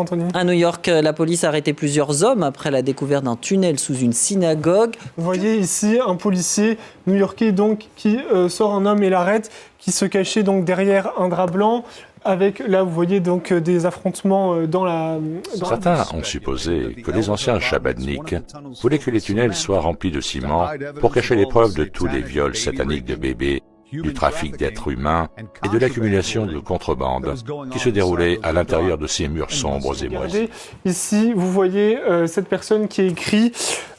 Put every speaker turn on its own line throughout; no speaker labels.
Anthony.
À New York, la police a arrêté plusieurs hommes après la découverte d'un tunnel sous une synagogue.
Vous voyez ici un policier new-yorkais donc, qui sort un homme et l'arrête, qui se cachait donc derrière un drap blanc. Avec, là, vous voyez donc des affrontements dans la...
Certains ont supposé que les anciens chabadniks voulaient que les tunnels soient remplis de ciment pour cacher les preuves de tous les viols sataniques de bébés, du trafic d'êtres humains et de l'accumulation de contrebande qui se déroulait à l'intérieur de ces murs sombres et moisis.
Ici, vous voyez cette personne qui écrit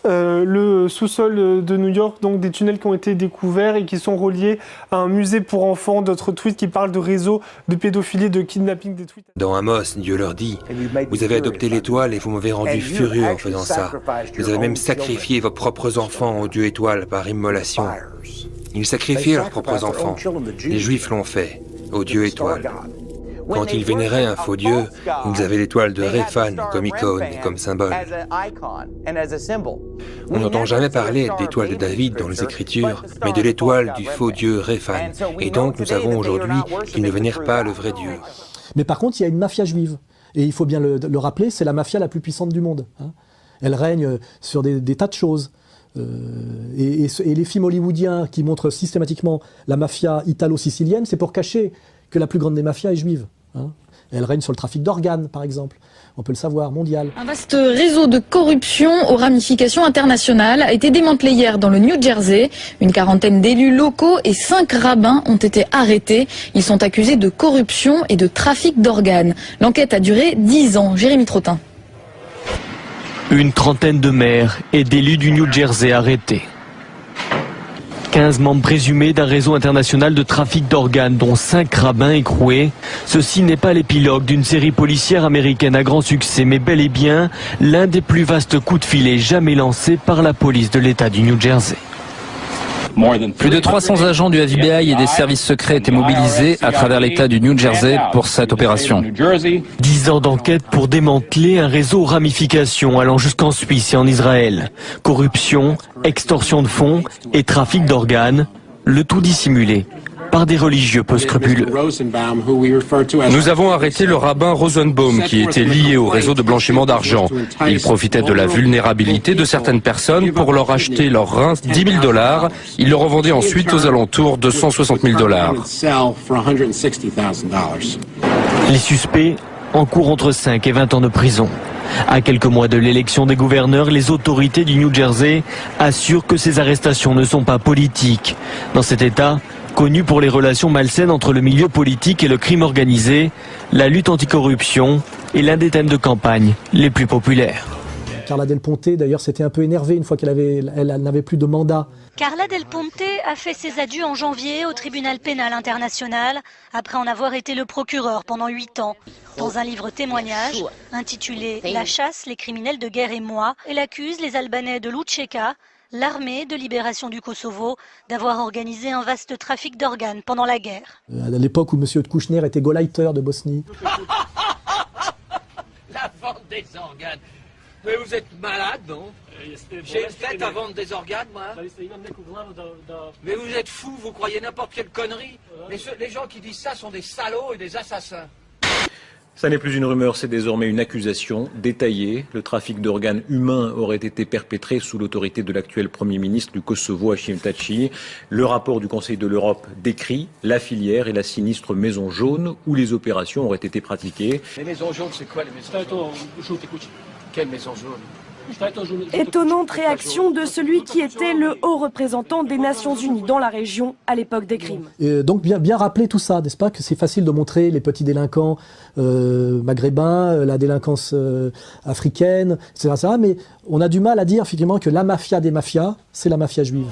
le sous-sol de New York, donc des tunnels qui ont été découverts et qui sont reliés à un musée pour enfants, d'autres tweets qui parlent de réseaux de pédophilie, de kidnapping, des tweets.
Dans Amos, Dieu leur dit « Vous avez adopté l'étoile et vous m'avez rendu furieux en faisant ça. Vous avez même sacrifié vos propres enfants au Dieu étoile par immolation. » Ils sacrifiaient leurs propres enfants. Les Juifs l'ont fait, au Dieu étoile. Quand ils vénéraient un faux Dieu, ils avaient l'étoile de Réphan comme icône et comme symbole. On n'entend jamais parler d'étoile de David dans les Écritures, mais de l'étoile du faux Dieu Réphan. Et donc nous savons aujourd'hui qu'ils ne vénèrent pas le vrai Dieu.
Mais par contre, il y a une mafia juive. Et il faut bien le rappeler, c'est la mafia la plus puissante du monde. Elle règne sur des tas de choses. Et les films hollywoodiens qui montrent systématiquement la mafia italo-sicilienne, c'est pour cacher que la plus grande des mafias est juive. Elle règne sur le trafic d'organes, par exemple. On peut le savoir, mondial.
Un vaste réseau de corruption aux ramifications internationales a été démantelé hier dans le New Jersey. Une quarantaine d'élus locaux et 5 rabbins ont été arrêtés. Ils sont accusés de corruption et de trafic d'organes. L'enquête a duré 10 ans. Jérémy Trottin.
Une trentaine de maires et d'élus du New Jersey arrêtés. 15 membres présumés d'un réseau international de trafic d'organes, dont 5 rabbins écroués. Ceci n'est pas l'épilogue d'une série policière américaine à grand succès, mais bel et bien l'un des plus vastes coups de filet jamais lancés par la police de l'État du New Jersey.
Plus de 300 agents du FBI et des services secrets étaient mobilisés à travers l'État du New Jersey pour cette opération.
10 ans d'enquête pour démanteler un réseau aux ramifications allant jusqu'en Suisse et en Israël. Corruption, extorsion de fonds et trafic d'organes, le tout dissimulé par des religieux peu scrupuleux.
Nous avons arrêté le rabbin Rosenbaum qui était lié au réseau de blanchiment d'argent. Il profitait de la vulnérabilité de certaines personnes pour leur acheter leurs reins 10 000 $. Il le revendait ensuite aux alentours de 160 000 $.
Les suspects encourent entre 5 et 20 ans de prison. À quelques mois de l'élection des gouverneurs, les autorités du New Jersey assurent que ces arrestations ne sont pas politiques. Dans cet État, connu pour les relations malsaines entre le milieu politique et le crime organisé, la lutte anticorruption est l'un des thèmes de campagne les plus populaires.
Carla Del Ponte, d'ailleurs, s'était un peu énervée une fois qu'elle n'avait plus de mandat.
Carla Del Ponte a fait ses adieux en janvier au tribunal pénal international, après en avoir été le procureur pendant 8 ans. Dans un livre témoignage intitulé « La chasse, les criminels de guerre et moi », elle accuse les Albanais de l'Učeka, l'armée de libération du Kosovo, d'avoir organisé un vaste trafic d'organes pendant la guerre.
À l'époque où M. Kouchner était Gauleiter de Bosnie.
La vente des organes. Mais vous êtes malade, non? J'ai une tête à vendre des organes, moi. Mais vous êtes fous, vous croyez n'importe quelle connerie. Les gens qui disent ça sont des salauds et des assassins.
Ça n'est plus une rumeur, c'est désormais une accusation détaillée. Le trafic d'organes humains aurait été perpétré sous l'autorité de l'actuel Premier ministre du Kosovo, Hashim Thaçi. Le rapport du Conseil de l'Europe décrit la filière et la sinistre maison jaune où les opérations auraient été pratiquées.
Les maisons jaunes, c'est quoi les maisons jaunes? Quelle maison jaune?
Étonnante réaction de celui qui était le haut représentant des Nations Unies dans la région à l'époque des crimes.
Donc bien rappeler tout ça, n'est-ce pas, que c'est facile de montrer les petits délinquants maghrébins, la délinquance africaine, etc., mais on a du mal à dire effectivement que la mafia des mafias, c'est la mafia juive.